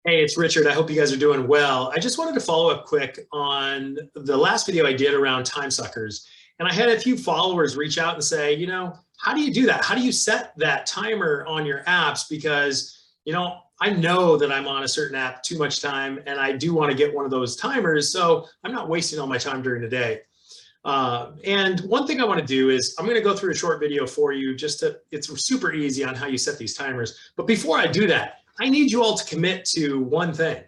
Hey, it's Richard. I hope you guys are doing well. I just wanted to follow up quick on the last video I did around time suckers. And I had a few followers reach out and say, how do you do that? How do you set that timer on your apps? Because, I know that I'm on a certain app too much time and I do want to get one of those timers. So I'm not wasting all my time during the day. And one thing I want to do is I'm going to go through a short video for you it's super easy on how you set these timers. But before I do that, I need you all to commit to one thing.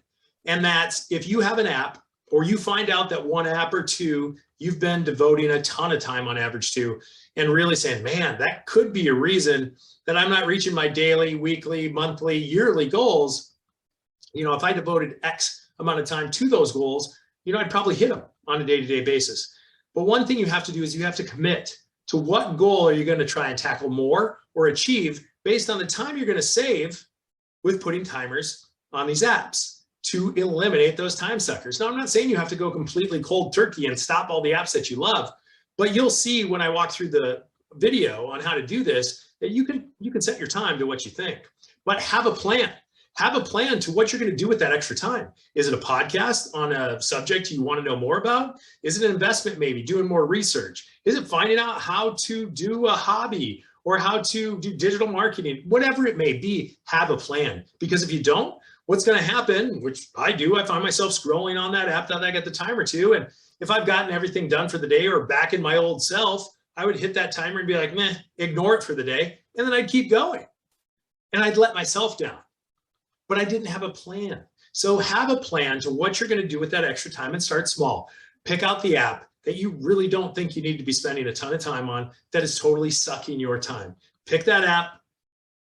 And that's if you have an app or you find out that one app or two you've been devoting a ton of time on average to and really saying, man, that could be a reason that I'm not reaching my daily, weekly, monthly, yearly goals. If I devoted X amount of time to those goals, I'd probably hit them on a day-to-day basis. But one thing you have to do is you have to commit to what goal are you going to try and tackle more or achieve based on the time you're going to save with putting timers on these apps to eliminate those time suckers. Now, I'm not saying you have to go completely cold turkey and stop all the apps that you love, but you'll see when I walk through the video on how to do this that you can set your time to what you think, but have a plan. Have a plan to what you're going to do with that extra time. Is it a podcast on a subject you want to know more about? Is it an investment, maybe doing more research? Is it finding out how to do a hobby or how to do digital marketing? Whatever it may be, have a plan. Because if you don't, what's going to happen, which I do, I find myself scrolling on that app that I got the timer to. And if I've gotten everything done for the day or back in my old self, I would hit that timer and be like, meh, ignore it for the day. And then I'd keep going. And I'd let myself down. But I didn't have a plan. So have a plan to what you're going to do with that extra time and start small. Pick out the app that you really don't think you need to be spending a ton of time on that is totally sucking your time. Pick that app,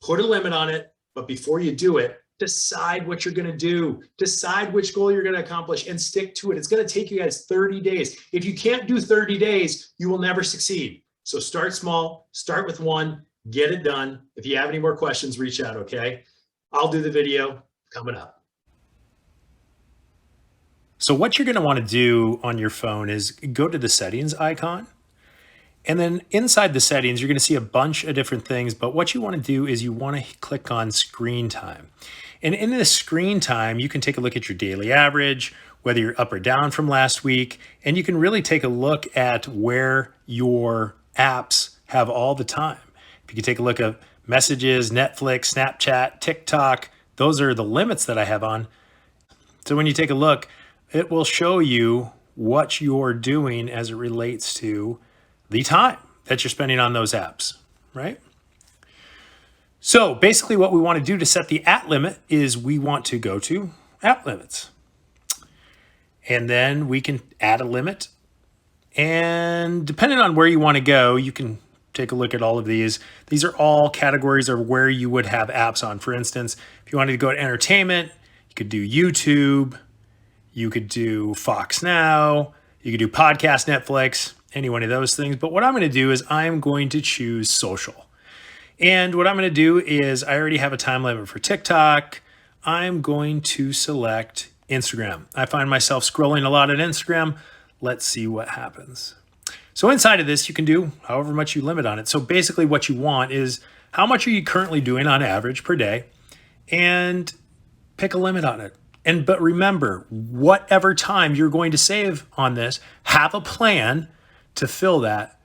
put a limit on it, but before you do it, decide what you're going to do. Decide which goal you're going to accomplish and stick to it. It's going to take you guys 30 days. If you can't do 30 days, you will never succeed. So start small, start with one, get it done. If you have any more questions, reach out, okay? I'll do the video coming up. So what you're going to want to do on your phone is go to the settings icon. And then inside the settings, you're going to see a bunch of different things. But what you want to do is you want to click on screen time. And in this screen time, you can take a look at your daily average, whether you're up or down from last week. And you can really take a look at where your apps have all the time. If you can take a look at Messages, Netflix, Snapchat, TikTok, those are the limits that I have on. So when you take a look, it will show you what you're doing as it relates to the time that you're spending on those apps, right? So basically what we want to do to set the app limit is we want to go to app limits. And then we can add a limit. And depending on where you want to go, you can take a look at all of these. These are all categories of where you would have apps on. For instance, if you wanted to go to entertainment, you could do YouTube, you could do Fox Now, you could do podcast, Netflix, any one of those things. But what I'm going to do is I'm going to choose social. And what I'm going to do is I already have a time limit for TikTok. I'm going to select Instagram. I find myself scrolling a lot at Instagram. Let's see what happens. So inside of this, you can do however much you limit on it. So basically what you want is how much are you currently doing on average per day and pick a limit on it. But remember, whatever time you're going to save on this, have a plan to fill that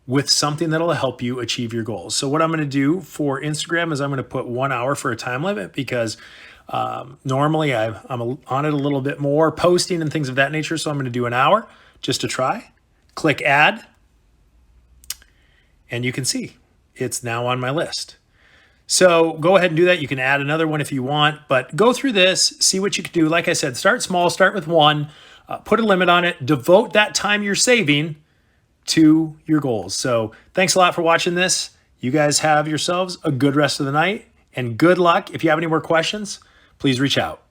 with something that'll help you achieve your goals. So what I'm going to do for Instagram is I'm going to put 1 hour for a time limit because normally I'm on it a little bit more, posting and things of that nature. So I'm going to do an hour just to try. Click add, and you can see it's now on my list. So go ahead and do that. You can add another one if you want, but go through this, see what you can do. Like I said, start small, start with one, put a limit on it, devote that time you're saving to your goals. So thanks a lot for watching this. You guys have yourselves a good rest of the night and good luck. If you have any more questions, please reach out.